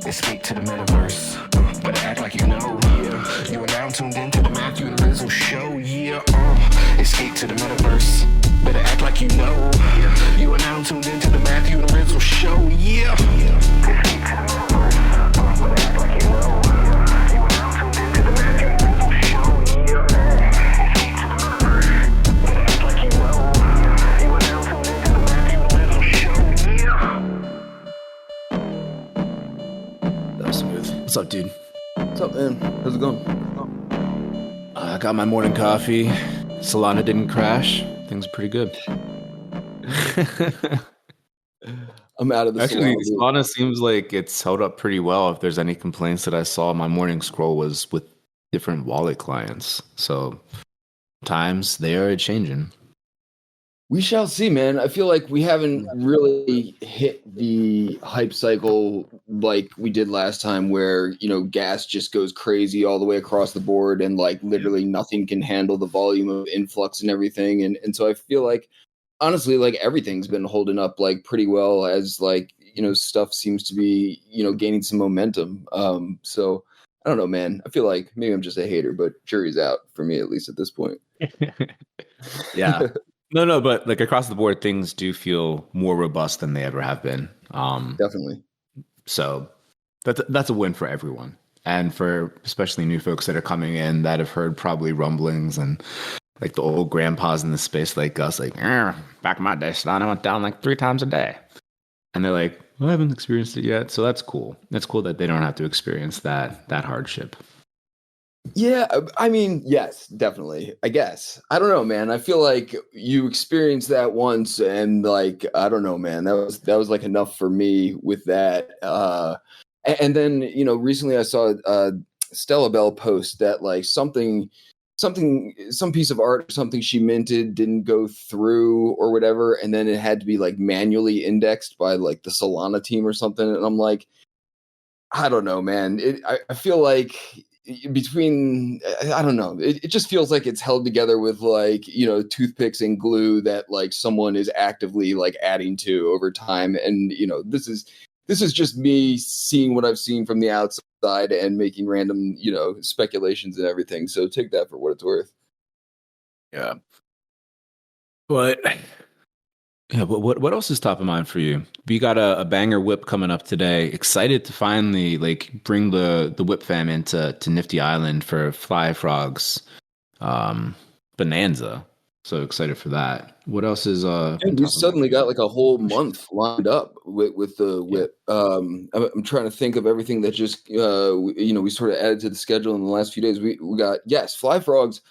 Escape to the metaverse. Better act like you know. Yeah. You are now tuned into the Matthew and Rizzle show. Yeah. Escape to the metaverse. Better act like you know. Yeah. You are now tuned into the Matthew and Rizzle show. Yeah. Escape to the metaverse. Better act like you know. Yeah. You are now tuned into the Matthew and Rizzle show. Yeah. Escape to the metaverse. Better act like you know. Yeah. You are now tuned into the Matthew and Rizzle show. Yeah. That was smooth. What's up, dude? What's up, man? How's it going? I got my morning coffee. Solana didn't crash. Things are pretty good. I'm out of the Actually, Solana. Solana seems like it's held up pretty well. If there's any complaints that I saw, my morning scroll was with different wallet clients. So times they are changing. We shall see, man. I feel like we haven't really hit the hype cycle like we did last time where, you know, gas just goes crazy all the way across the board and like literally nothing can handle the volume of influx and everything. And so I feel like, honestly, like everything's been holding up like pretty well as like, you know, stuff seems to be, you know, gaining some momentum. So I don't know, man. I feel like maybe I'm just a hater, but jury's out for me, at least at this point. Yeah. No, but like across the board, things do feel more robust than they ever have been. Definitely. So that's a win for everyone, and for especially new folks that are coming in that have heard probably rumblings and like the old grandpas in the space like us, like back in my day, Solana went down like 3 times a day, and they're like, well, I haven't experienced it yet. So that's cool. That's cool that they don't have to experience that hardship. Yeah, I mean, yes, definitely. I guess. I don't know, man. I feel like you experienced that once and like, I don't know, man. That was like enough for me with that. And then, you know, recently I saw Stella Bell post that like some piece of art or something she minted didn't go through or whatever, and then it had to be like manually indexed by like the Solana team or something. And I'm like, I don't know, man. I feel like between, I don't know, it just feels like it's held together with like, you know, toothpicks and glue that like someone is actively like adding to over time. And, you know, this is just me seeing what I've seen from the outside and making random, you know, speculations and everything. So take that for what it's worth. Yeah. But what else is top of mind for you? We got a banger WIP coming up today. Excited to finally like bring the WIP fam into Nifty Island for FlyFrogs Bonanza. So excited for that. What else is And we suddenly got like a whole month lined up with the WIP. I'm trying to think of everything that just you know, we sort of added to the schedule in the last few days. We got FlyFrogs.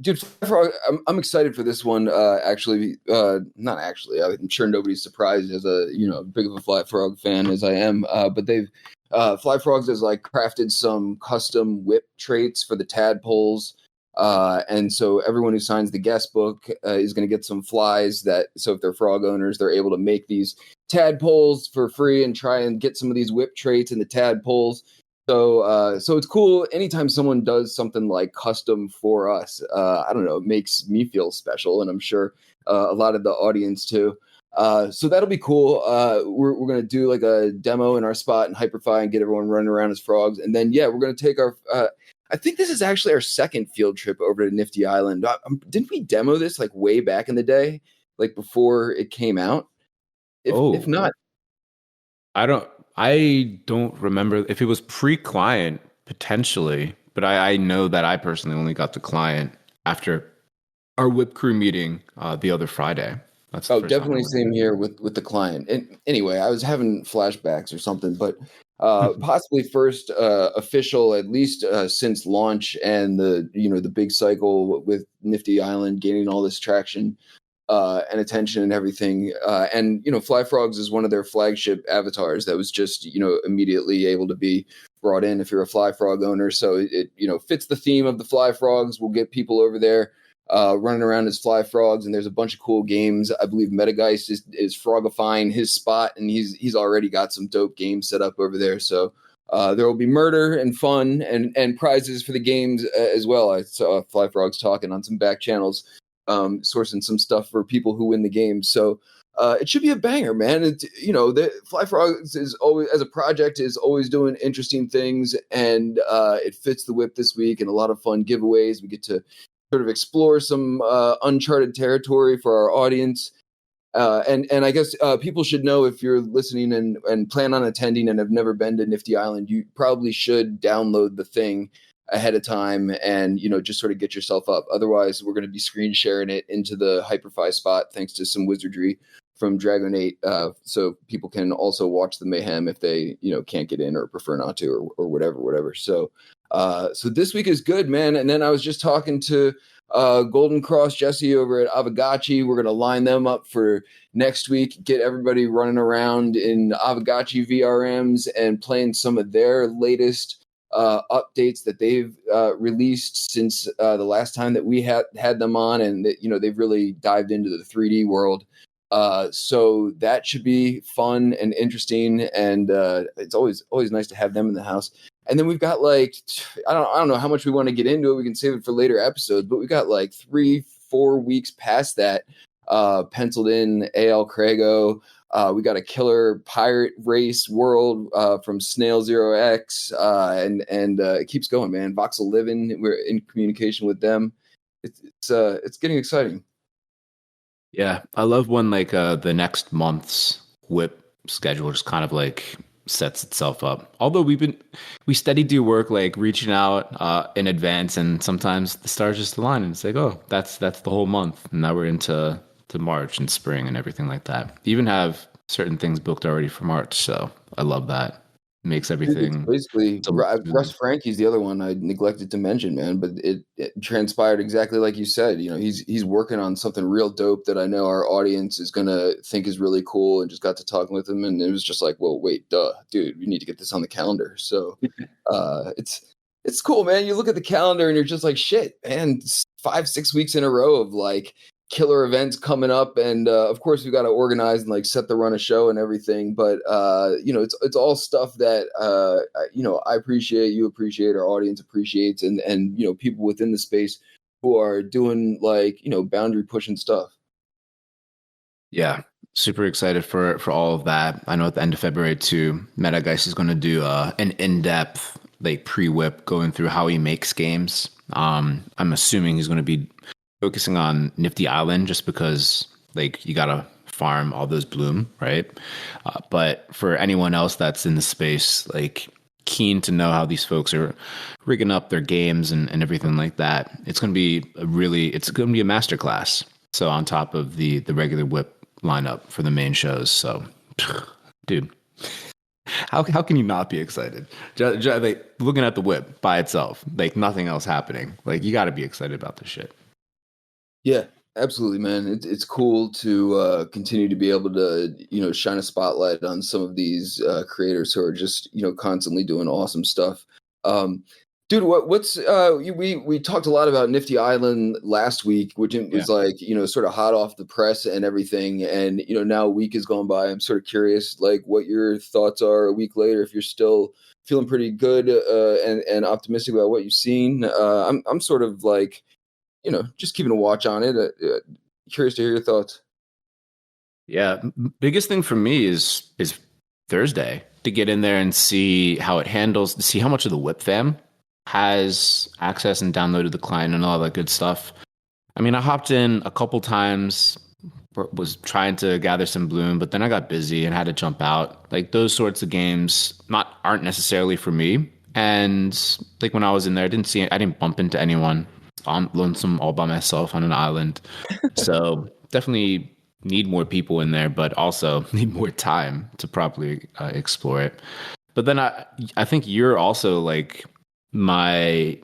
Dude, FlyFrog, I'm excited for this one. Actually, not actually. I'm sure nobody's surprised as a, you know, big of a FlyFrog fan as I am. But they've FlyFrogs has like crafted some custom WIP traits for the tadpoles. And so everyone who signs the guest book is going to get some flies that, so if they're frog owners, they're able to make these tadpoles for free and try and get some of these WIP traits in the tadpoles. So it's cool. Anytime someone does something like custom for us, I don't know, it makes me feel special, and I'm sure a lot of the audience too. So that'll be cool. We're gonna do like a demo in our spot in Hyperfy and get everyone running around as frogs, and then we're gonna take our. I think this is actually our second field trip over to Nifty Island. Didn't we demo this like way back in the day, like before it came out? If not, I don't remember if it was pre-client potentially, but I know that I personally only got the client after our WIP crew meeting the other Friday. That's definitely same here with the client. And anyway, I was having flashbacks or something, but possibly first official, at least since launch and the big cycle with Nifty Island gaining all this traction. And attention and everything. And, you know, FlyFrogs is one of their flagship avatars that was just, you know, immediately able to be brought in if you're a FlyFrog owner. So it you know, fits the theme of the FlyFrogs. We'll get people over there running around as FlyFrogs. And there's a bunch of cool games. I believe Metageist is frogifying his spot, and he's already got some dope games set up over there. So there will be murder and fun and prizes for the games as well. I saw FlyFrogs talking on some back channels, sourcing some stuff for people who win the game. So it should be a banger, man. It's, the FlyFrogs is always, as a project, is always doing interesting things, and it fits the whip this week, and a lot of fun giveaways. We get to sort of explore some uncharted territory for our audience. And I guess people should know, if you're listening and plan on attending and have never been to Nifty Island, you probably should download the thing ahead of time and, just sort of get yourself up. Otherwise, we're going to be screen sharing it into the Hyperfy spot, thanks to some wizardry from Dragonate. So people can also watch the mayhem if they, can't get in or prefer not to, or whatever. So this week is good, man. And then I was just talking to Golden Cross Jesse over at Avagachi. We're going to line them up for next week, get everybody running around in Avagachi VRMs and playing some of their latest updates that they've released since the last time that we had them on, and that, they've really dived into the 3D world. So that should be fun and interesting, and it's always nice to have them in the house. And then we've got I don't know how much we want to get into it. We can save it for later episodes, but we got 3-4 weeks past that penciled in. AL Crago. We got a killer pirate race world from Snail 0x, and it keeps going, man. Voxel Living, we're in communication with them. It's getting exciting. Yeah, I love when the next month's WIP schedule just kind of sets itself up. Although we steady do work reaching out in advance, and sometimes the stars just align and it's oh, that's the whole month, and now we're into March and spring and everything like that. Even have certain things booked already for March, so I love that. Makes everything basically. Russ Frankie's the other one I neglected to mention, man, but it transpired exactly like you said. He's working on something real dope that I know our audience is gonna think is really cool, and just got to talking with him, and it was just well, wait, dude, we need to get this on the calendar. So it's cool, man. You look at the calendar and you're just shit, man, 5-6 weeks in a row of killer events coming up, and of course we've got to organize and set the run of show and everything, but it's all stuff that I appreciate, you appreciate, our audience appreciates, and people within the space who are doing boundary pushing stuff. Yeah, super excited for all of that. I know at the end of February too, Metageist is going to do an in-depth pre-whip going through how he makes games. I'm assuming he's going to be focusing on Nifty Island, just because you gotta farm all those bloom, right? But for anyone else that's in the space, keen to know how these folks are rigging up their games and everything like that, it's gonna be a masterclass. So on top of the regular whip lineup for the main shows. So, dude, how can you not be excited? Looking at the whip by itself, nothing else happening, you got to be excited about this shit. Yeah, absolutely, man. It's cool to continue to be able to, shine a spotlight on some of these creators who are just, constantly doing awesome stuff. Dude, what's we talked a lot about Nifty Island last week, which was sort of hot off the press and everything. And, now a week has gone by. I'm sort of curious, what your thoughts are a week later, if you're still feeling pretty good and optimistic about what you've seen. I'm sort of just keeping a watch on it. Curious to hear your thoughts. Yeah, biggest thing for me is Thursday, to get in there and see how it handles, see how much of the WIP fam has access and downloaded the client and all that good stuff. I mean, I hopped in a couple times, was trying to gather some bloom, but then I got busy and had to jump out. Those sorts of games aren't necessarily for me. And when I was in there, I didn't bump into anyone. I'm lonesome all by myself on an island. So definitely need more people in there, but also need more time to properly explore it. But then I think you're also the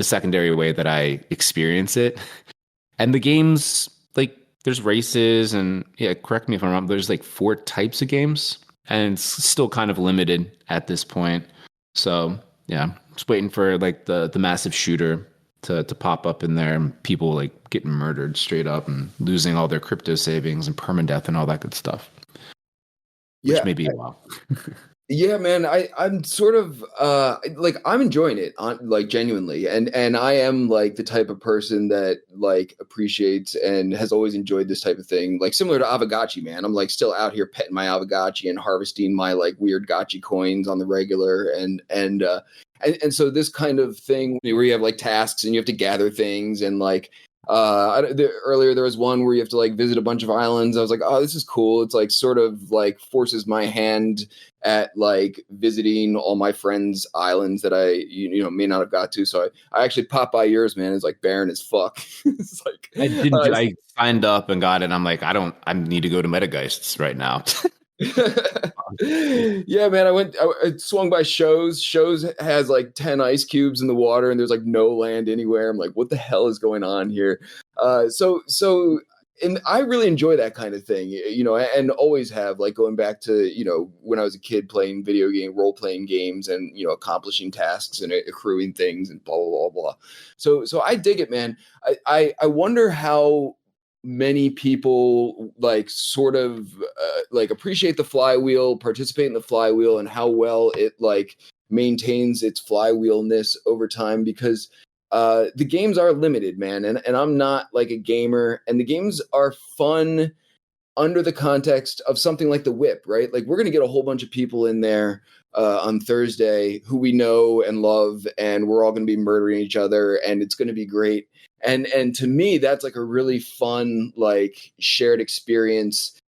secondary way that I experience it. And the games, there's races, and correct me if I'm wrong, there's 4 types of games, and it's still kind of limited at this point. So yeah, just waiting for the massive shooter to pop up in there, and people getting murdered straight up and losing all their crypto savings and permadeath and all that good stuff. Which may be a while. Yeah, man, I'm sort of like I'm enjoying it on like genuinely, and I am like the type of person that like appreciates and has always enjoyed this type of thing. Like similar to Avagachi, man. I'm like still out here petting my Avagachi and harvesting my like weird Gachi coins on the regular, and so this kind of thing where you have like tasks and you have to gather things and like earlier there was one where you have to like visit a bunch of islands. I was like, oh, this is cool. It's like sort of like forces my hand at like visiting all my friends' islands that I may not have got to. So I actually popped by yours, man. It's like barren as fuck. It's like I signed up and got it. And I'm like, I need to go to Metageists right now. Yeah, man. I swung by Shows. Shows has like 10 ice cubes in the water and there's like no land anywhere. I'm like, what the hell is going on here? And I really enjoy that kind of thing, and always have, like going back to, when I was a kid playing role-playing games and, accomplishing tasks and accruing things and blah, blah, blah, blah. So I dig it, man. I wonder how many people like sort of like appreciate the flywheel, participate in the flywheel, and how well it like maintains its flywheelness over time, because the games are limited, man, and I'm not like a gamer, and the games are fun under the context of something like the WIP, right? Like we're going to get a whole bunch of people in there on Thursday who we know and love, and we're all going to be murdering each other, and it's going to be great. And to me, that's like a really fun, like shared experience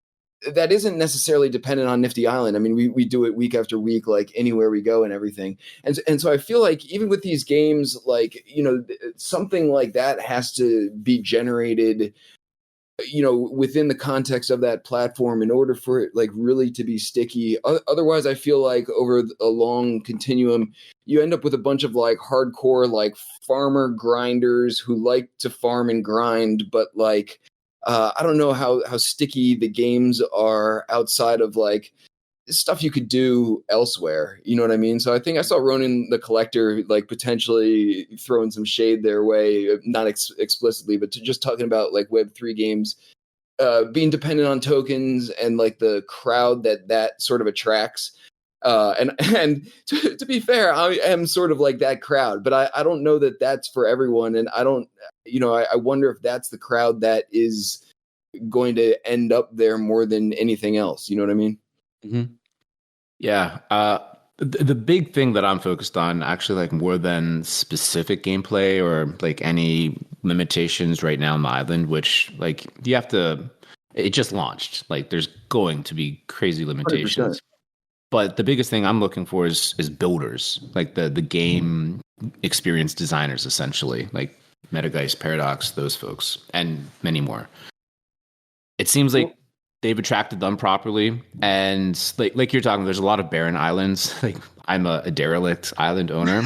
that isn't necessarily dependent on Nifty Island. I mean, we do it week after week, like anywhere we go and everything. And so I feel like even with these games, like, something like that has to be generated, within the context of that platform in order for it like really to be sticky. Otherwise, I feel like over a long continuum, you end up with a bunch of like hardcore, like farmer grinders who like to farm and grind, but like, I don't know how sticky the games are outside of like stuff you could do elsewhere. You know what I mean? So I think I saw Ronan the Collector like potentially throwing some shade their way, not explicitly, but just talking about like Web3 games being dependent on tokens and like the crowd that sort of attracts. And to be fair, I am sort of like that crowd, but I don't know that that's for everyone. And I don't, I wonder if that's the crowd that is going to end up there more than anything else. You know what I mean? Mm-hmm. Yeah. The big thing that I'm focused on, actually, like more than specific gameplay or like any limitations right now on the island, which like it just launched. Like there's going to be crazy limitations. 100%. But the biggest thing I'm looking for is builders, like the game experience designers, essentially, like Metageist, Paradox, those folks, and many more. It seems like they've attracted them properly, and like you're talking, there's a lot of barren islands. Like I'm a derelict island owner,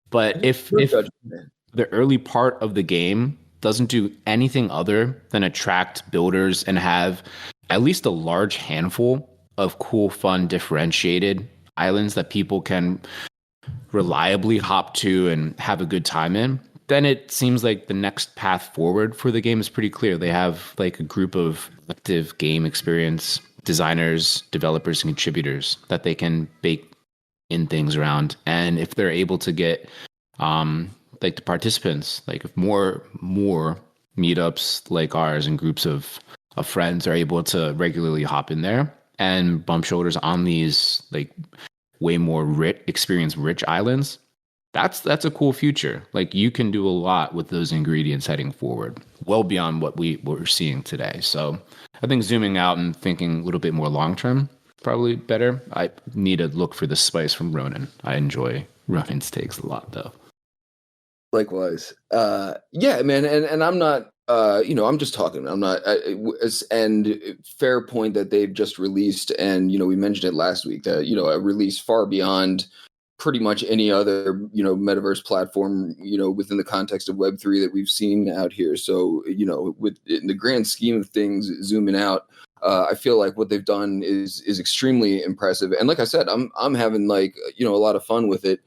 but if the early part of the game doesn't do anything other than attract builders and have at least a large handful of cool, fun, differentiated islands that people can reliably hop to and have a good time in, then it seems like the next path forward for the game is pretty clear. They have like a group of active game experience designers, developers, and contributors that they can bake in things around. And if they're able to get like the participants, like if more meetups like ours and groups of friends are able to regularly hop in there and bump shoulders on these like way more rich islands, that's a cool future. Like you can do a lot with those ingredients heading forward, well beyond what we're seeing today. So I think zooming out and thinking a little bit more long term, probably better. I need to look for the spice from Ronan. I enjoy Ronan's takes a lot though. Likewise. Yeah, man. And I'm not, I'm just talking. I'm not, and fair point that they've just released. And, we mentioned it last week that, a release far beyond pretty much any other, metaverse platform, within the context of Web3 that we've seen out here. So, in the grand scheme of things, zooming out, I feel like what they've done is extremely impressive. And like I said, I'm having like, a lot of fun with it.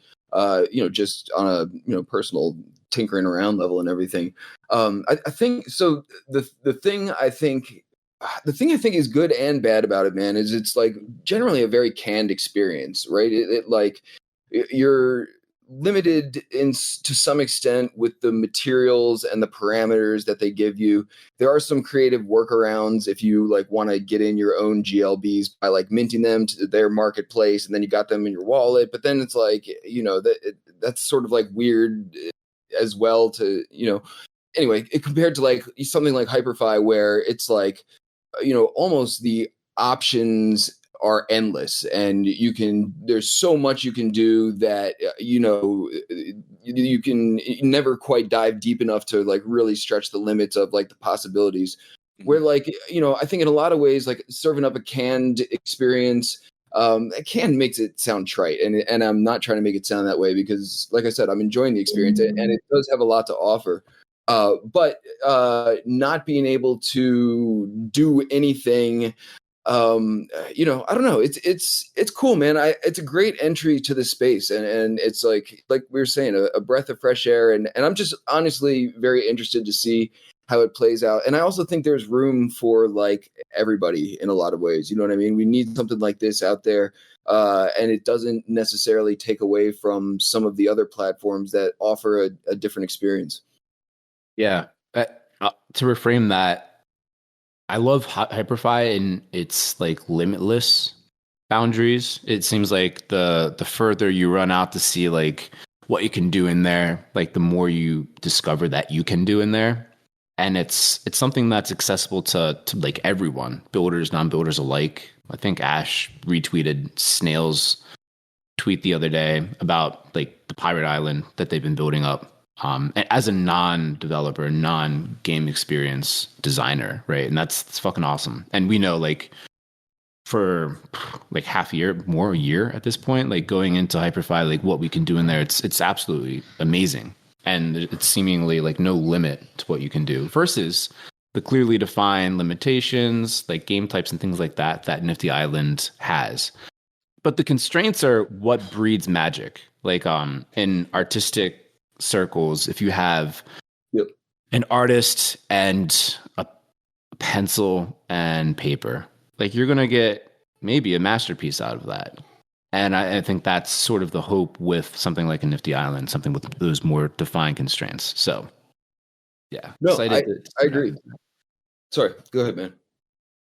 Just on a, personal tinkering around level and everything. I think so. The thing I think the thing I think is good and bad about it, man, is it's like generally a very canned experience, right? It like you're limited to some extent with the materials and the parameters that they give you. There are some creative workarounds if you like want to get in your own GLBs by like minting them to their marketplace and then you got them in your wallet. But then it's like, that's sort of like weird as well to, anyway, compared to like something like Hyperfy where it's like, almost the options are endless and there's so much you can do that you can never quite dive deep enough to like really stretch the limits of like the possibilities. Where like I think in a lot of ways like serving up a canned experience, a can makes it sound trite, and I'm not trying to make it sound that way because like I said, I'm enjoying the experience and it does have a lot to offer. But not being able to do anything, I don't know. It's cool, man. It's a great entry to the space, and it's like we were saying, a breath of fresh air, and I'm just honestly very interested to see how it plays out. And I also think there's room for like everybody in a lot of ways. You know what I mean? We need something like this out there. And it doesn't necessarily take away from some of the other platforms that offer a different experience. Yeah. To reframe that, I love Hyperfy and its like limitless boundaries. It seems like the further you run out to see like what you can do in there, like the more you discover that you can do in there. And it's something that's accessible to like everyone, builders, non-builders alike. I think Ash retweeted Snail's tweet the other day about like the Pirate Island that they've been building up. As a non-developer, non-game experience designer, right? And that's fucking awesome. And we know like for like half a year, more a year at this point, like going into Hyperfy, like what we can do in there, it's absolutely amazing. And it's seemingly like no limit to what you can do versus the clearly defined limitations, like game types and things like that Nifty Island has. But the constraints are what breeds magic. Like in artistic circles, if you have an artist and a pencil and paper, like you're gonna get maybe a masterpiece out of that. And I think that's sort of the hope with something like a Nifty Island, something with those more defined constraints. So yeah, no, I agree. Sorry, go ahead, man.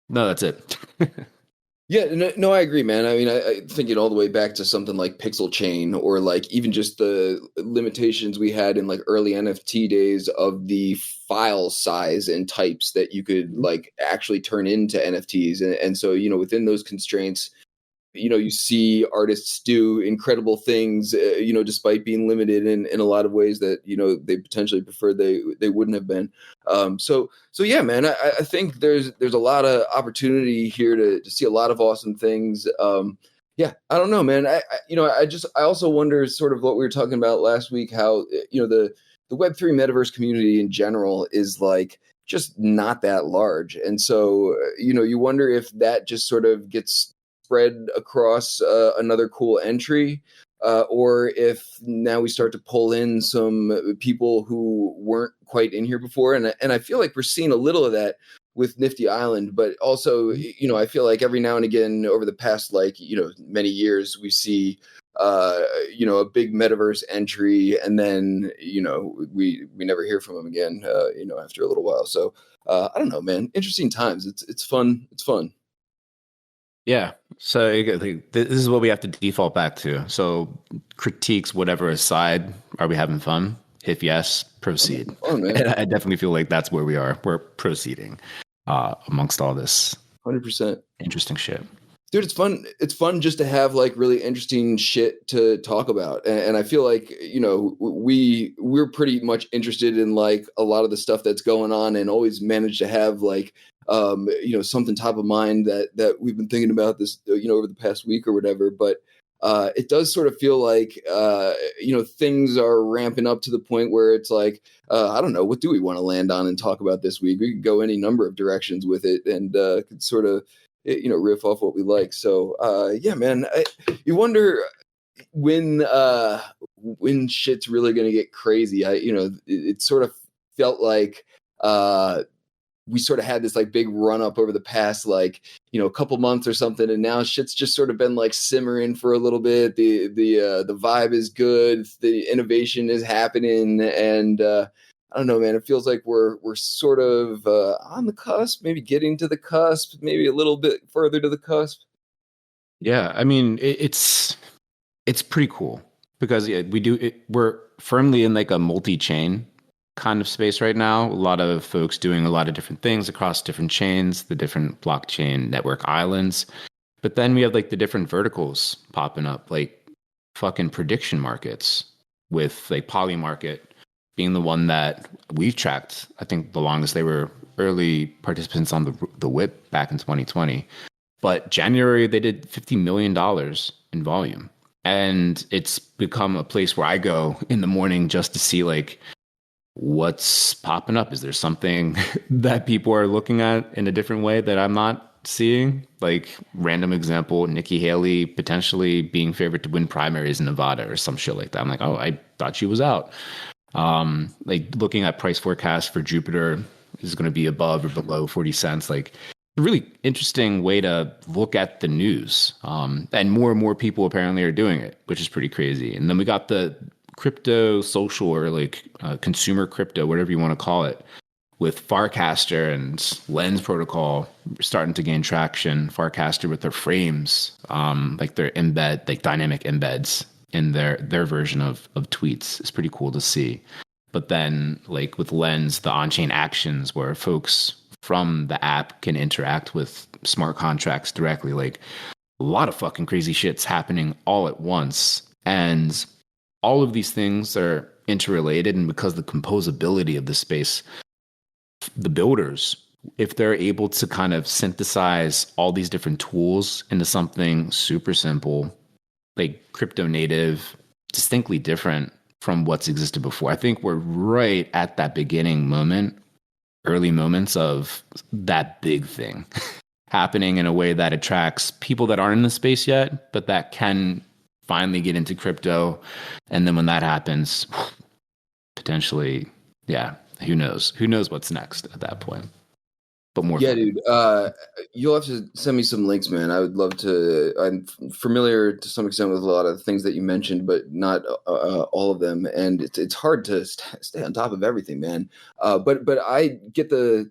No, that's it. Yeah, no, I agree, man. I mean, I think it all the way back to something like Pixel Chain or like even just the limitations we had in like early NFT days of the file size and types that you could like actually turn into NFTs. And so, within those constraints, you see artists do incredible things, despite being limited in a lot of ways that, they potentially prefer they wouldn't have been. So yeah, man, I think there's a lot of opportunity here to see a lot of awesome things. Yeah, I don't know, man. I also wonder sort of what we were talking about last week, how, the Web3 metaverse community in general is like just not that large. And so, you wonder if that just sort of gets spread across another cool entry, or if now we start to pull in some people who weren't quite in here before. And I feel like we're seeing a little of that with Nifty Island, but also, I feel like every now and again over the past, like, many years, we see, a big metaverse entry and then, we never hear from them again, after a little while. So I don't know, man, interesting times. It's fun. It's fun. Yeah. So this is what we have to default back to. So critiques, whatever aside, are we having fun? If yes, proceed. Fun, man. And I definitely feel like that's where we are. We're proceeding amongst all this 100% interesting shit. Dude, it's fun. It's fun just to have like really interesting shit to talk about. And I feel like, we're pretty much interested in like a lot of the stuff that's going on and always manage to have like, something top of mind that we've been thinking about this, over the past week or whatever. But it does sort of feel like, things are ramping up to the point where it's like, I don't know, what do we want to land on and talk about this week? We could go any number of directions with it and could sort of, riff off what we like. So, yeah, man, you wonder when shit's really going to get crazy. It sort of felt like, we sort of had this like big run up over the past like, you know, a couple months or something, and now shit's just sort of been like simmering for a little bit. The vibe is good, the innovation is happening, and I don't know, man. It feels like we're sort of on the cusp, maybe getting to the cusp, maybe a little bit further to the cusp. Yeah, I mean, it's pretty cool because we're firmly in like a multi-chain kind of space right now. A lot of folks doing a lot of different things across different chains, the different blockchain network islands. But then we have like the different verticals popping up, like fucking prediction markets, with like Polymarket being the one that we've tracked. I think the longest. They were early participants on the WIP back in 2020. But January, they did $50 million in volume. And it's become a place where I go in the morning just to see like what's popping up. Is there something that people are looking at in a different way that I'm not seeing? Like, random example, Nikki Haley potentially being favored to win primaries in Nevada or some shit like that. I'm like, oh, I thought she was out. Like, looking at price forecast for Jupiter is going to be above or below 40 cents. Like, a really interesting way to look at the news. And more people apparently are doing it, which is pretty crazy. And then we got the crypto social, or like consumer crypto, whatever you want to call it, with Farcaster and Lens protocol starting to gain traction. Farcaster with their frames, like their like dynamic embeds in their version of tweets is pretty cool to see. But then like with Lens, the on-chain actions where folks from the app can interact with smart contracts directly. Like, a lot of fucking crazy shit's happening all at once. And all of these things are interrelated, and because the composability of the space, the builders, if they're able to kind of synthesize all these different tools into something super simple, like crypto native, distinctly different from what's existed before. I think we're right at that beginning moment, early moments of that big thing happening in a way that attracts people that aren't in the space yet, but that can finally get into crypto. And then when that happens, potentially, yeah, who knows what's next at that point. But more yeah, fun. dude, you'll have to send me some links, man. I would love to. I'm familiar to some extent with a lot of the things that you mentioned, but not all of them, and it's hard to stay on top of everything, man. But I get the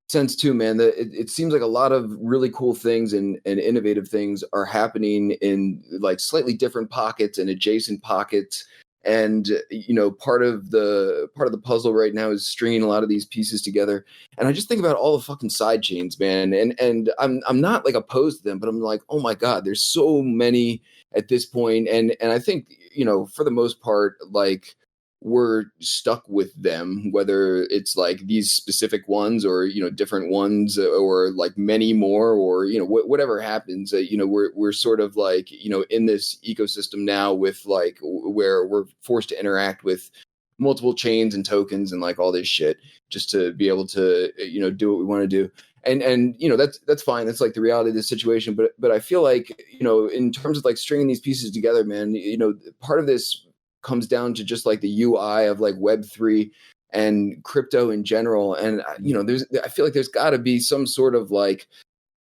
sense too, man, that it seems like a lot of really cool things and innovative things are happening in like slightly different pockets and adjacent pockets. And, you know, part of the puzzle right now is stringing a lot of these pieces together. And I just think about all the fucking side chains, man. And I'm not like opposed to them, but I'm like, oh my God, there's so many at this point. And I think, you know, for the most part, like, we're stuck with them, whether it's like these specific ones or, you know, different ones or like many more, or, you know, whatever happens, you know, we're sort of like, you know, in this ecosystem now with like where we're forced to interact with multiple chains and tokens and like all this shit just to be able to, you know, do what we want to do. And, you know, that's fine. That's like the reality of the situation. But I feel like, you know, in terms of like stringing these pieces together, man, you know, part of this comes down to just like the UI of like Web3 and crypto in general. And, you know, I feel like there's got to be some sort of like,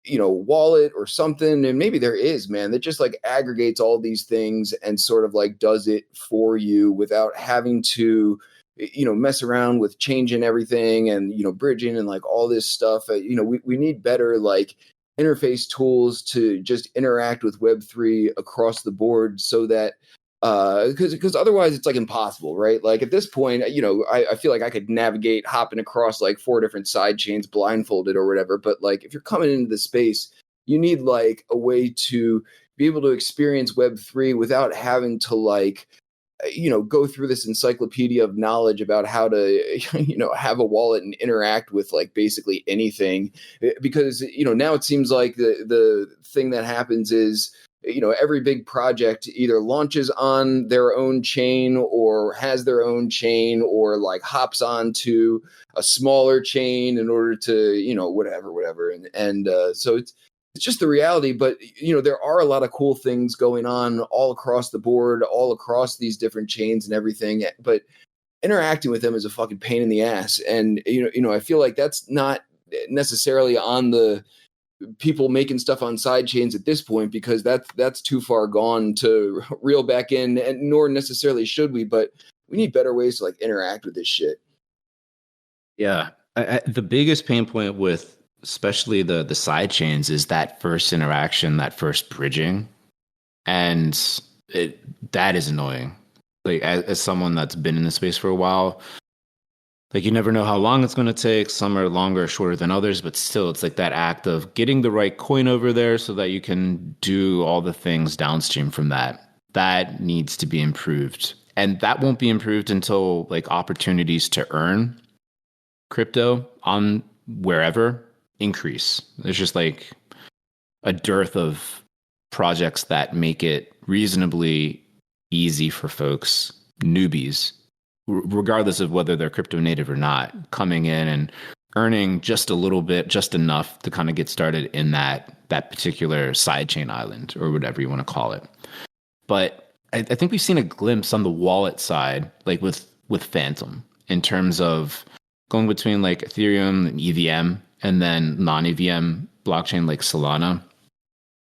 you know, wallet or something. And maybe there is, man, that just like aggregates all these things and sort of like does it for you without having to, you know, mess around with changing everything and, you know, bridging and like all this stuff. You know, we need better like interface tools to just interact with Web3 across the board so that, because otherwise it's like impossible, right? Like at this point, you know, I feel like I could navigate hopping across like 4 different side chains blindfolded or whatever. But like if you're coming into the space, you need like a way to be able to experience Web3 without having to like, you know, go through this encyclopedia of knowledge about how to, you know, have a wallet and interact with like basically anything. Because, you know, now it seems like the thing that happens is, you know, every big project either launches on their own chain or has their own chain or like hops onto a smaller chain in order to, you know, whatever. And so it's just the reality. But, you know, there are a lot of cool things going on all across the board, all across these different chains and everything. But interacting with them is a fucking pain in the ass. And, you know, I feel like that's not necessarily on the people making stuff on side chains at this point, because that's too far gone to reel back in, and nor necessarily should we, but we need better ways to like interact with this shit. Yeah. The biggest pain point with especially the side chains is that first interaction, that first bridging. And that is annoying. Like as someone that's been in the space for a while, like you never know how long it's going to take. Some are longer or shorter than others, but still it's like that act of getting the right coin over there so that you can do all the things downstream from that. That needs to be improved. And that won't be improved until like opportunities to earn crypto on wherever increase. There's just like a dearth of projects that make it reasonably easy for folks, newbies, regardless of whether they're crypto native or not, coming in and earning just a little bit, just enough to kind of get started in that particular sidechain island or whatever you want to call it. But I think we've seen a glimpse on the wallet side, like with Phantom, in terms of going between like Ethereum and EVM and then non-EVM blockchain like Solana,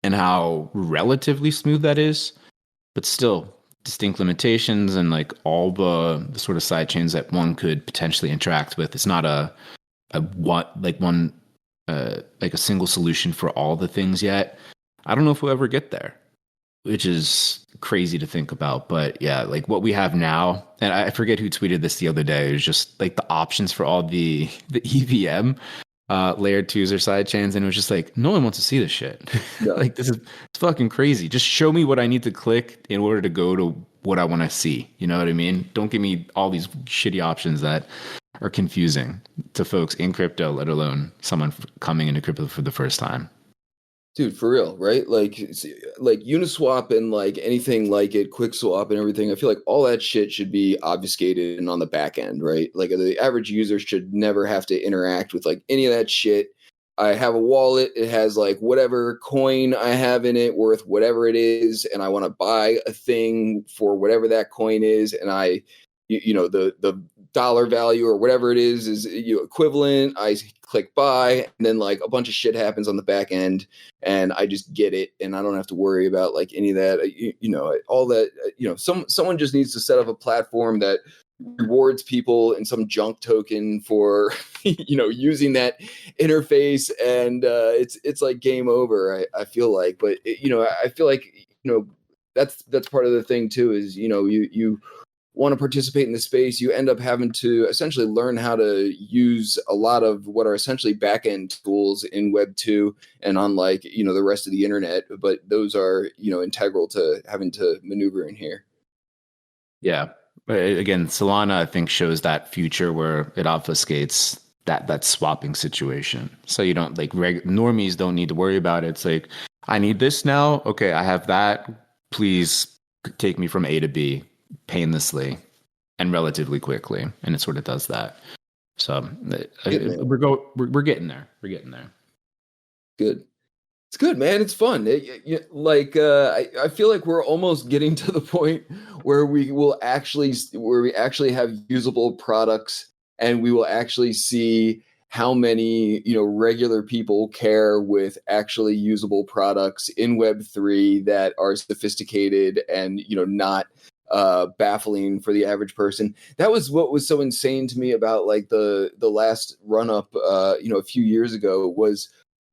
and how relatively smooth that is, but still distinct limitations and like all the sort of side chains that one could potentially interact with. It's not a single solution for all the things yet. I don't know if we'll ever get there, which is crazy to think about. But yeah, like what we have now, and I forget who tweeted this the other day, it was just like the options for all the EVM layer 2s or side chains, and it was just like, no one wants to see this shit. Yeah. Like it's fucking crazy. Just show me what I need to click in order to go to what I want to see. You know what I mean? Don't give me all these shitty options that are confusing to folks in crypto, let alone someone coming into crypto for the first time. Dude, for real, right? Like Uniswap and like anything like it, QuickSwap and everything. I feel like all that shit should be obfuscated and on the back end, right? Like the average user should never have to interact with like any of that shit. I have a wallet. It has like whatever coin I have in it worth whatever it is, and I want to buy a thing for whatever that coin is, and the dollar value or whatever it is equivalent. I click buy, and then like a bunch of shit happens on the back end, and I just get it, and I don't have to worry about like any of that. All that. Someone just needs to set up a platform that rewards people in some junk token for using that interface, and it's like game over. I feel like, but I feel like that's part of the thing too. Is you want to participate in the space, you end up having to essentially learn how to use a lot of what are essentially back-end tools in Web 2 and on like, the rest of the internet. But those are, integral to having to maneuver in here. Yeah. Again, Solana, I think, shows that future where it obfuscates that swapping situation. So you don't like normies don't need to worry about it. It's like, I need this now. Okay, I have that. Please take me from A to B painlessly and relatively quickly, and it sort of does that. So we're getting there. We're getting there. Good. It's good, man. It's fun. I feel like we're almost getting to the point where we actually have usable products, and we will actually see how many regular people care with actually usable products in Web3 that are sophisticated and not baffling for the average person. That was what was so insane to me about like the last run up a few years ago. Was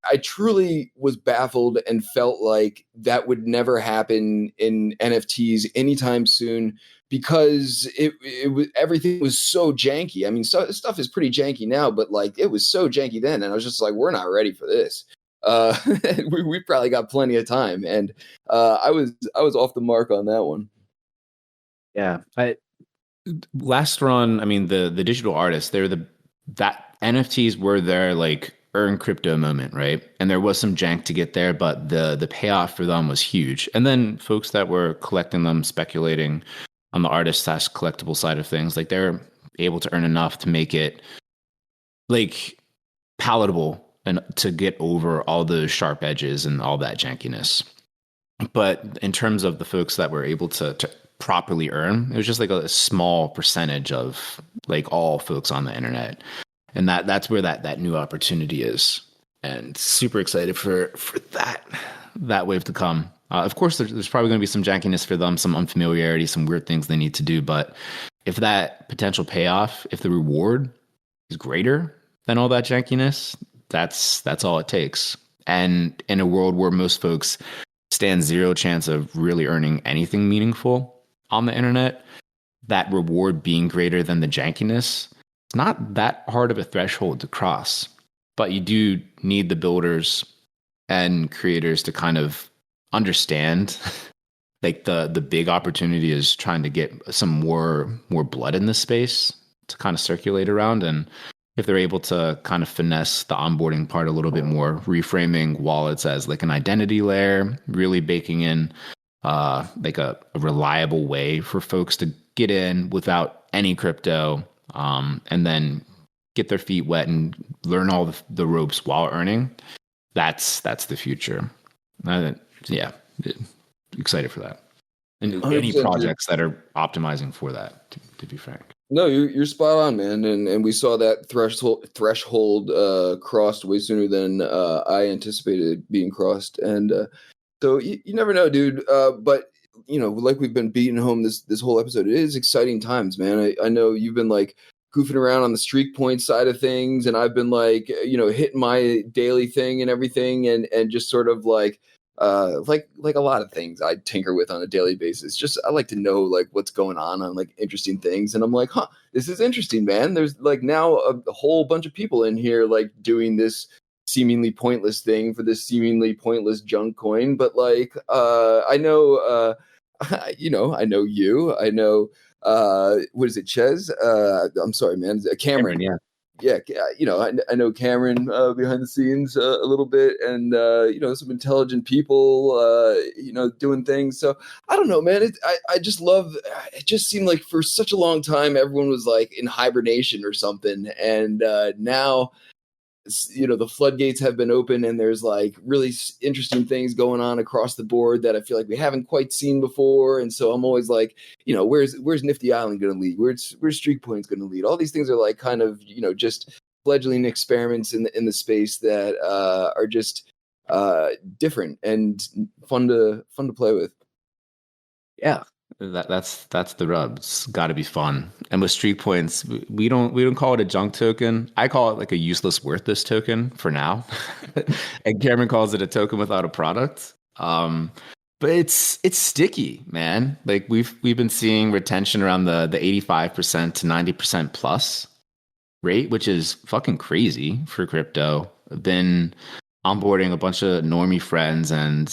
I truly was baffled and felt like that would never happen in NFTs anytime soon, because it was, everything was so janky. I mean, stuff is pretty janky now, but like it was so janky then, and I was just like, we're not ready for this. We probably got plenty of time, and I was off the mark on that one. Yeah. Last run, I mean, the digital artists, that NFTs were their like earn crypto moment, right? And there was some jank to get there, but the payoff for them was huge. And then folks that were collecting them, speculating on the artist / collectible side of things, like they're able to earn enough to make it like palatable and to get over all the sharp edges and all that jankiness. But in terms of the folks that were able to properly earn, it was just like a small percentage of like all folks on the internet. And that's where that new opportunity is. And super excited for that wave to come. Of course, there's probably going to be some jankiness for them, some unfamiliarity, some weird things they need to do. But if that potential payoff, if the reward is greater than all that jankiness, that's all it takes. And in a world where most folks stand zero chance of really earning anything meaningful on the internet, that reward being greater than the jankiness, it's not that hard of a threshold to cross. But you do need the builders and creators to kind of understand like the big opportunity is trying to get some more blood in this space to kind of circulate around. And if they're able to kind of finesse the onboarding part a little bit more, reframing wallets as like an identity layer, really baking in like a reliable way for folks to get in without any crypto, and then get their feet wet and learn all the ropes while earning. That's the future. Yeah, excited for that. And any projects that are optimizing for that, to be frank. No, you're spot on, man. And we saw that threshold crossed way sooner than I anticipated being crossed. And so you never know, dude. But like we've been beating home this whole episode, it is exciting times, man. I know you've been like goofing around on the streak point side of things, and I've been like, hitting my daily thing and everything, and just sort of like a lot of things I tinker with on a daily basis. Just I like to know like what's going on like interesting things, and I'm like, this is interesting, man. There's like now a whole bunch of people in here like doing this seemingly pointless thing for this seemingly pointless junk coin, but like I know I know you, I know what is it, Ches? I'm sorry, man, Cameron. Yeah, I know Cameron behind the scenes a little bit, and some intelligent people, doing things. So I don't know, man. I just love. It just seemed like for such a long time everyone was like in hibernation or something, and now the floodgates have been open, and there's like really interesting things going on across the board that I feel like we haven't quite seen before. And so I'm always like, where's Nifty Island going to lead? Where's Streak Point's going to lead? All these things are like kind of, just fledgling experiments in the space that are just different and fun to play with. Yeah. That's the rub. It's got to be fun. And with streak points, we don't call it a junk token. I call it like a useless worthless token for now. And Cameron calls it a token without a product. But it's sticky, man. Like we've been seeing retention around the 85% to 90% plus rate, which is fucking crazy for crypto. I've been onboarding a bunch of normie friends, and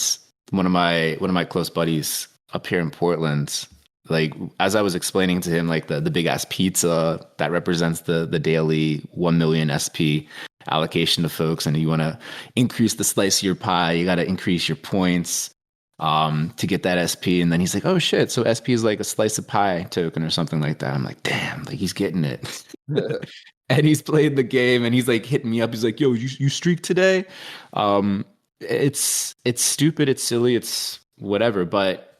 one of my close buddies up here in Portland, like as I was explaining to him, like the big ass pizza that represents the daily 1 million SP allocation to folks, and you want to increase the slice of your pie, you got to increase your points to get that SP. And then he's like, oh shit, so SP is like a slice of pie token or something like that. I'm like, damn, like he's getting it. And he's played the game, and he's like hitting me up. He's like, yo, you streaked today? It's stupid, it's silly, it's whatever, but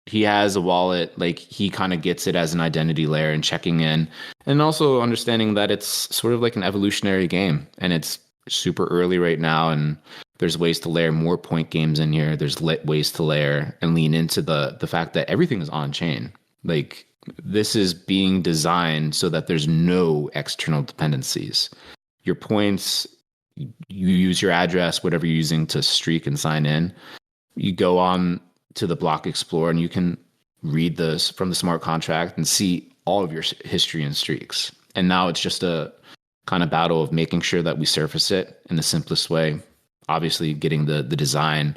he has a wallet, like he kind of gets it as an identity layer and checking in, and also understanding that it's sort of like an evolutionary game, and it's super early right now, and there's ways to layer more point games in here. There's ways to layer and lean into the fact that everything is on chain. Like this is being designed so that there's no external dependencies. Your points, you use your address, whatever you're using to streak and sign in. You go on to the block explorer, and you can read this from the smart contract and see all of your history and streaks. And now it's just a kind of battle of making sure that we surface it in the simplest way, obviously getting the design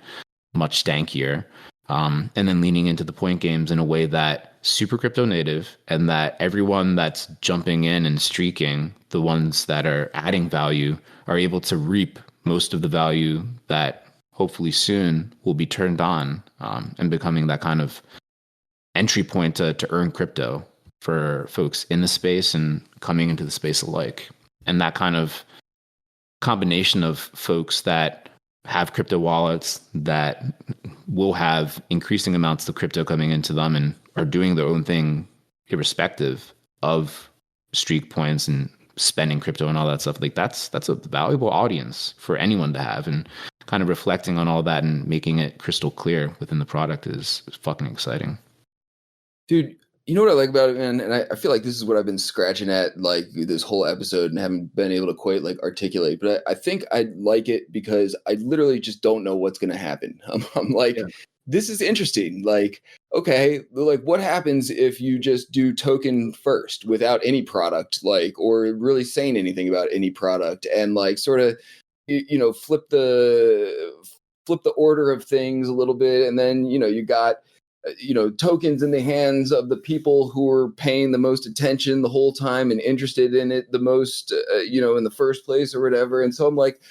much stankier, and then leaning into the point games in a way that super crypto native, and that everyone that's jumping in and streaking, the ones that are adding value, are able to reap most of the value that hopefully soon will be turned on, and becoming that kind of entry point to earn crypto for folks in the space and coming into the space alike. And that kind of combination of folks that have crypto wallets that will have increasing amounts of crypto coming into them and are doing their own thing irrespective of streak points and spending crypto and all that stuff. Like that's a valuable audience for anyone to have, and kind of reflecting on all that and making it crystal clear within the product is fucking exciting. Dude, you know what I like about it, man? And I feel like this is what I've been scratching at like this whole episode and haven't been able to quite like articulate. But I think I like it because I literally just don't know what's going to happen. I'm like, this is interesting. Like, okay, like what happens if you just do token first without any product, like, or really saying anything about any product, and like sort of, you know, flip the order of things a little bit, and then you got tokens in the hands of the people who are paying the most attention the whole time and interested in it the most, in the first place or whatever. And so I'm like,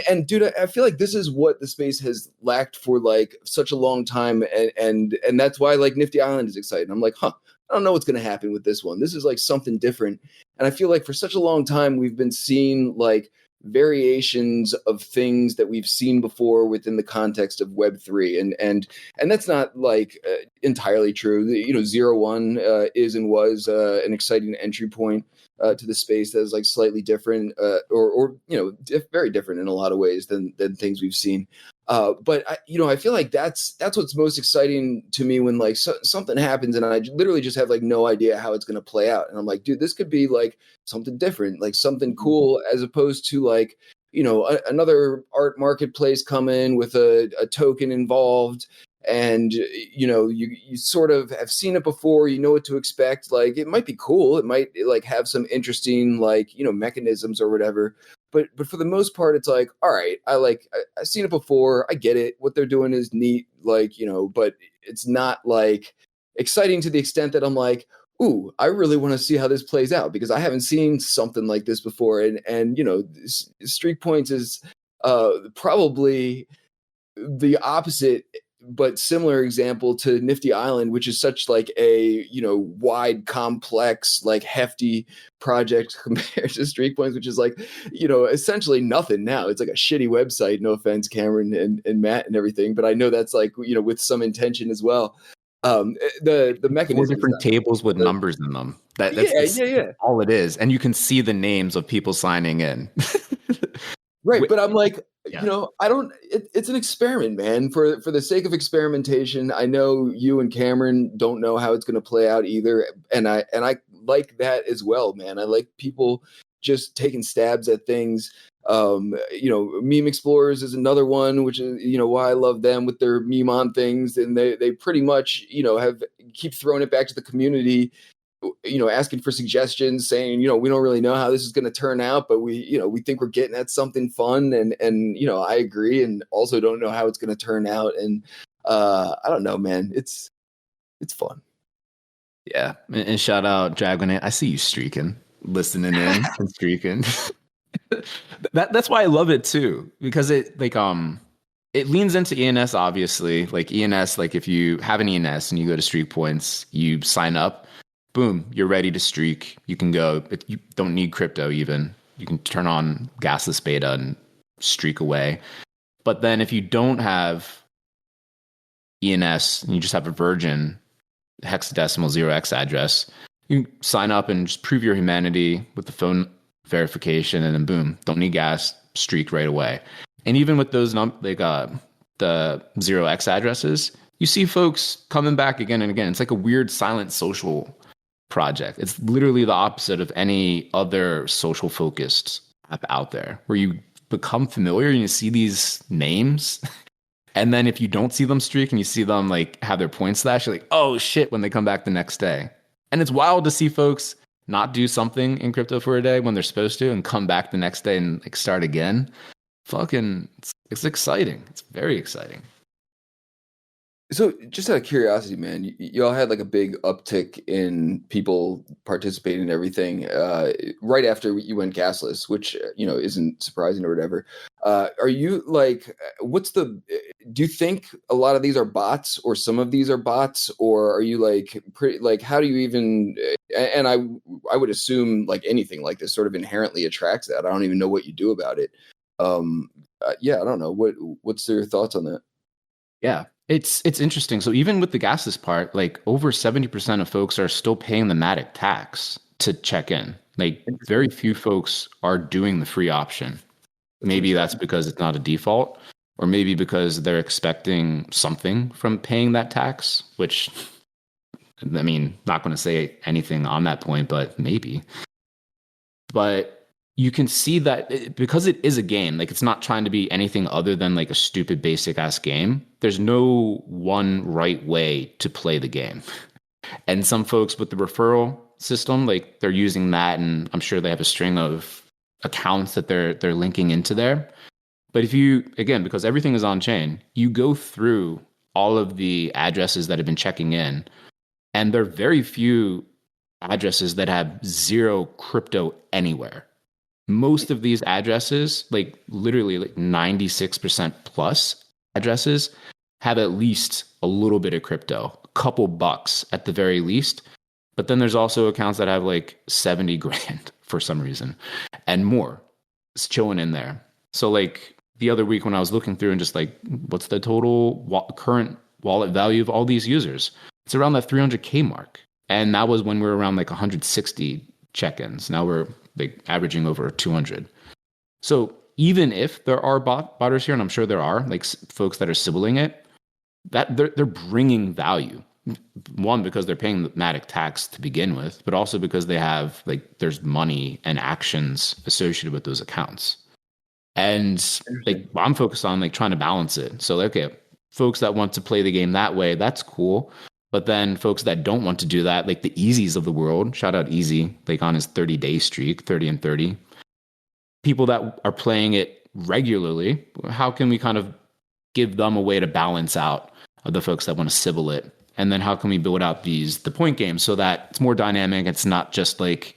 and dude, I feel like this is what the space has lacked for like such a long time. And that's why like Nifty Island is exciting. I'm like, I don't know what's going to happen with this one. This is like something different. And I feel like for such a long time, we've been seeing like variations of things that we've seen before within the context of Web3, and that's not like entirely true. 0-1 is and was an exciting entry point to the space that is like slightly different, or very different in a lot of ways than things we've seen. But I feel like that's what's most exciting to me when like something happens and I literally just have like no idea how it's going to play out. And I'm like, dude, this could be like something different, like something cool, as opposed to like, another art marketplace come in with a token involved. And, you sort of have seen it before, you know what to expect. Like, it might be cool. It might like have some interesting, like, mechanisms or whatever. But for the most part, it's like, all right, I've seen it before. I get it. What they're doing is neat, like, but it's not like exciting to the extent that I'm like, ooh, I really want to see how this plays out because I haven't seen something like this before. And Streak Points is probably the opposite but similar example to Nifty Island, which is such like a, wide, complex, like hefty project compared to Streak Points, which is like, essentially nothing now. It's like a shitty website. No offense, Cameron and Matt and everything. But I know that's like, with some intention as well. The mechanism. 4 different tables with numbers in them. That's all it is. And you can see the names of people signing in. Right. But I'm like, it's an experiment, man, for the sake of experimentation. I know you and Cameron don't know how it's going to play out either. And I like that as well, man. I like people just taking stabs at things. Meme Explorers is another one, which is, why I love them with their meme on things. And they pretty much, keep throwing it back to the community, asking for suggestions, saying, we don't really know how this is going to turn out, but we think we're getting at something fun. And I agree. And also don't know how it's going to turn out. And I don't know, man, it's fun. Yeah. And shout out Dragon. I see you streaking, listening in and streaking. That's why I love it too, because it like, it leans into ENS, obviously. Like ENS, like if you have an ENS and you go to Streak Points, you sign up, boom, you're ready to streak. You can go, you don't need crypto even. You can turn on gasless beta and streak away. But then if you don't have ENS and you just have a Virgin hexadecimal 0x address, you sign up and just prove your humanity with the phone verification, and then boom, don't need gas, streak right away. And even with those the 0x addresses, you see folks coming back again and again. It's like a weird silent social project. It's literally the opposite of any other social focused app out there, where you become familiar and you see these names. And then if you don't see them streak and you see them like have their points slashed, you're like, oh shit, when they come back the next day. And it's wild to see folks not do something in crypto for a day when they're supposed to and come back the next day and like start again. Fucking, it's exciting. It's very exciting. So just out of curiosity, man, y'all had like a big uptick in people participating in everything right after you went gasless, which, isn't surprising or whatever. Are you like, do you think a lot of these are bots or some of these are bots, or are you like how do you even, and I would assume like anything like this sort of inherently attracts that. I don't even know what you do about it. I don't know. What's your thoughts on that? Yeah. It's interesting. So even with the gasless part, like over 70% of folks are still paying the Matic tax to check in. Like very few folks are doing the free option. Maybe that's because it's not a default, or maybe because they're expecting something from paying that tax, which, I mean, not going to say anything on that point, but maybe. But you can see that because it is a game, like it's not trying to be anything other than like a stupid basic ass game. There's no one right way to play the game. And some folks with the referral system, like they're using that, and I'm sure they have a string of accounts that they're linking into there. But if you, again, because everything is on chain, you go through all of the addresses that have been checking in, and there are very few addresses that have zero crypto anywhere. Most of these addresses, like literally like 96% plus addresses, have at least a little bit of crypto, a couple bucks at the very least. But then there's also accounts that have like 70 grand for some reason and more. It's chilling in there. So like the other week when I was looking through and just like, what's the total current wallet value of all these users? It's around that 300K mark. And that was when we were around like 160 check-ins. Now we're like averaging over 200. So even if there are botters here, and I'm sure there are, like folks that are sibling it, that they're bringing value. One, because they're paying the Matic tax to begin with, but also because they have like there's money and actions associated with those accounts. And like I'm focused on like trying to balance it. So okay, folks that want to play the game that way, that's cool. But then folks that don't want to do that, like the Easies of the world, shout out Easy, like on his 30-day streak, 30 and 30. People that are playing it regularly, how can we kind of give them a way to balance out the folks that want to sybil it? And then how can we build out the point games so that it's more dynamic? It's not just like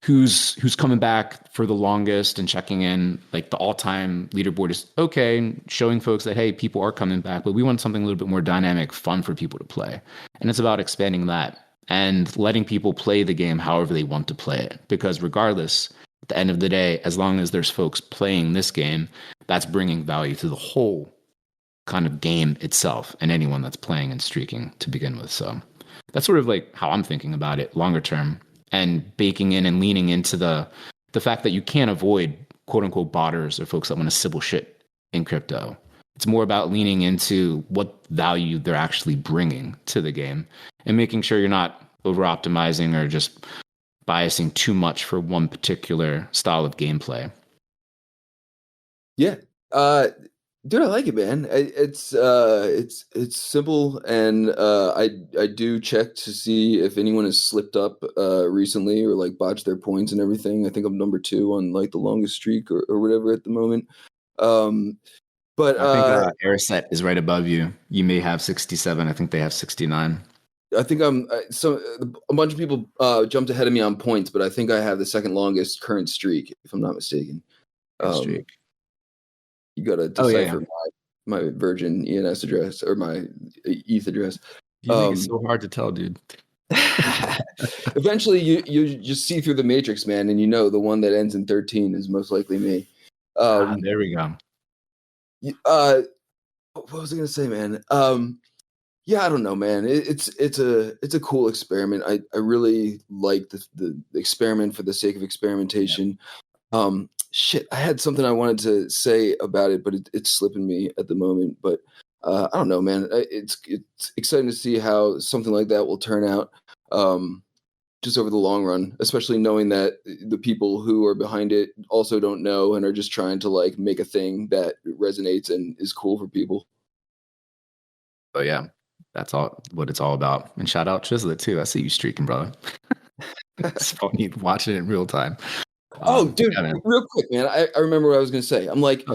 who's coming back for the longest and checking in. Like the all-time leaderboard is okay, showing folks that, hey, people are coming back, but we want something a little bit more dynamic, fun for people to play. And it's about expanding that and letting people play the game however they want to play it. Because regardless, at the end of the day, as long as there's folks playing this game, that's bringing value to the whole kind of game itself and anyone that's playing and streaking to begin with. So that's sort of like how I'm thinking about it longer term, and baking in and leaning into the fact that you can't avoid quote unquote botters or folks that want to sybil shit in crypto. It's more about leaning into what value they're actually bringing to the game and making sure you're not over optimizing or just biasing too much for one particular style of gameplay. Yeah. Dude, I like it, man. It's simple, and I do check to see if anyone has slipped up recently or like botched their points and everything. I think I'm number 2 on like the longest streak or whatever at the moment. But I think Airset is right above you. You may have 67. I think they have 69. I think a bunch of people jumped ahead of me on points, but I think I have the second longest current streak, if I'm not mistaken. Streak. You got to decipher my Virgin ENS address or my ETH address. You think it's so hard to tell, dude. Eventually, you just see through the matrix, man, and you know the one that ends in 13 is most likely me. There we go. What was I gonna say, man? Yeah, I don't know, man. It's a cool experiment. I really like the experiment for the sake of experimentation. Yeah. Shit, I had something I wanted to say about it, but it's slipping me at the moment. But I don't know, man. It's exciting to see how something like that will turn out, just over the long run, especially knowing that the people who are behind it also don't know and are just trying to like make a thing that resonates and is cool for people. Oh yeah, that's all what it's all about. And shout out Chislett too. I see you streaking, brother. It's funny watching it in real time. Dude, yeah, real quick, man. I remember what I was going to say. I'm like,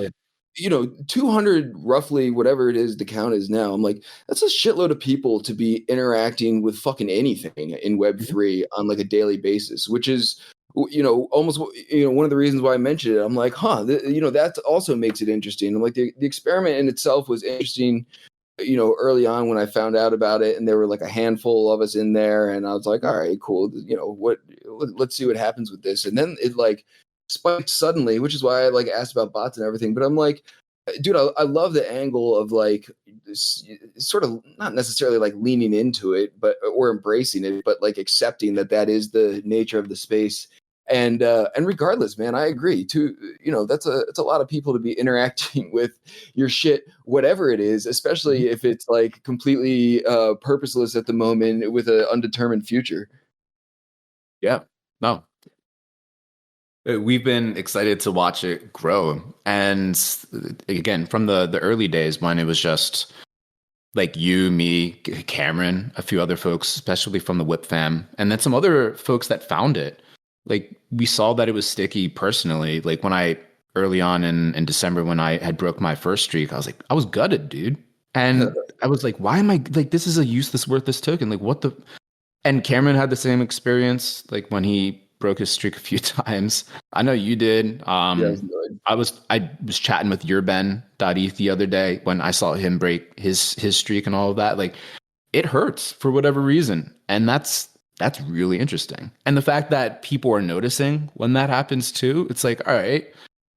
200 roughly, whatever it is the count is now. I'm like, that's a shitload of people to be interacting with fucking anything in Web3 on like a daily basis, which is, almost, one of the reasons why I mentioned it. I'm like, that also makes it interesting. I'm like, the experiment in itself was interesting, early on when I found out about it, and there were like a handful of us in there, and I was like, all right, cool. Let's see what happens with this. And then it like spiked suddenly, which is why I like asked about bots and everything. But I'm like, dude, I love the angle of like this sort of not necessarily like leaning into it, or embracing it, but like accepting that is the nature of the space And regardless, man, I agree too. It's a lot of people to be interacting with your shit, whatever it is, especially if it's like completely purposeless at the moment with an undetermined future. Yeah, no. We've been excited to watch it grow. And again, from the early days when it was just like you, me, Cameron, a few other folks, especially from the WIP fam, and then some other folks that found it. Like we saw that it was sticky personally. Like when early on in December, when I had broke my first streak, I was like, I was gutted, dude. And I was like, why am I like, this is a useless, worthless token. Like what the, and Cameron had the same experience. Like when he broke his streak a few times. I know you did. I was chatting with your Ben.eth the other day when I saw him break his streak and all of that. Like it hurts for whatever reason. And that's really interesting. And the fact that people are noticing when that happens too, it's like, all right,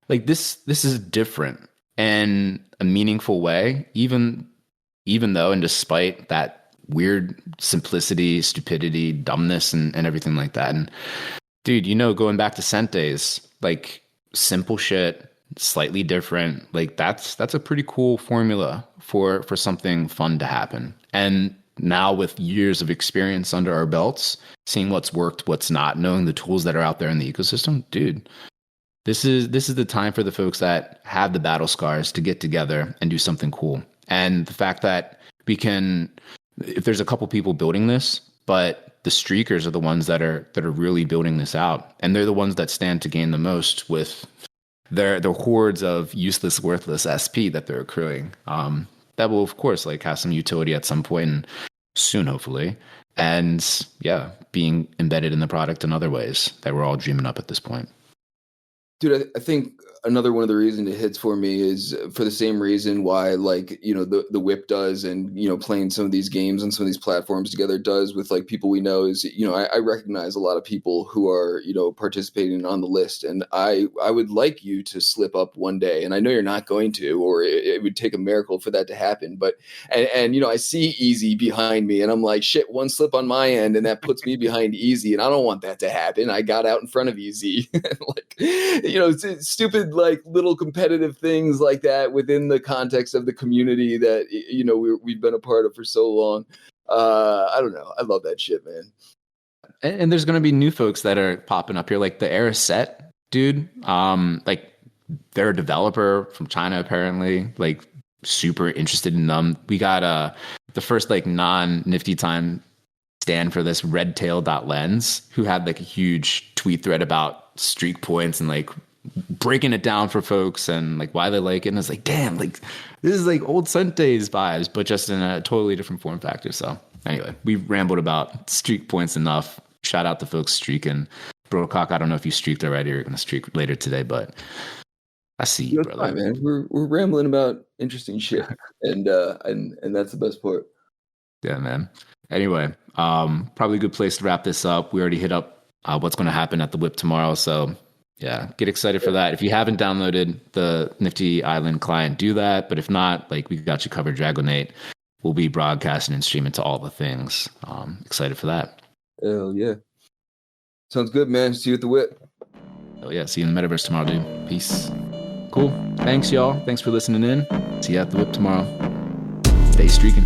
like this is different in a meaningful way, even though, and despite that weird simplicity, stupidity, dumbness, and everything like that. And dude, going back to Cent days, like simple shit, slightly different, like that's a pretty cool formula for something fun to happen. And now with years of experience under our belts, seeing what's worked, what's not, knowing the tools that are out there in the ecosystem, dude, this is the time for the folks that have the battle scars to get together and do something cool. And the fact that we can, if there's a couple people building this, but the streakers are the ones that are really building this out, and they're the ones that stand to gain the most with their hordes of useless, worthless SP that they're accruing. That will, of course, like have some utility at some point, and soon, hopefully, and yeah, being embedded in the product in other ways that we're all dreaming up at this point. Dude, I think another one of the reasons it hits for me is for the same reason why, like, the WIP does, and, playing some of these games on some of these platforms together does with like people we know is, I recognize a lot of people who are, participating on the list. And I would like you to slip up one day. And I know you're not going to, or it would take a miracle for that to happen. But, and I see Easy behind me and I'm like, shit, one slip on my end. And that puts me behind Easy. And I don't want that to happen. I got out in front of Easy. Like, stupid, like little competitive things like that within the context of the community that we've been a part of for so long. I don't know. I love that shit, man. And there's going to be new folks that are popping up here, like the Era Set dude. Like they're a developer from China, apparently. Like super interested in them. We got the first like non-Nifty time stand for this Redtail.lens, who had like a huge tweet thread about streak points and like breaking it down for folks and like why they like it. And it's like, damn, like this is like old Cent days vibes, but just in a totally different form factor. So anyway, we rambled about streak points enough. Shout out to folks streaking. Brocock, I don't know if you streaked already or you're going to streak later today, but I see you, brother. Fine, man. We're rambling about interesting shit, and that's the best part. Yeah, man. Anyway, probably a good place to wrap this up. We already hit up what's going to happen at the WIP tomorrow, so yeah, get excited for that. If you haven't downloaded the Nifty Island client, do that. But if not, like we got you covered, Dragonate. We'll be broadcasting and streaming to all the things. Excited for that. Hell yeah. Sounds good, man. See you at the WIP. Hell yeah. See you in the metaverse tomorrow, dude. Peace. Cool. Thanks, y'all. Thanks for listening in. See you at the WIP tomorrow. Stay streaking.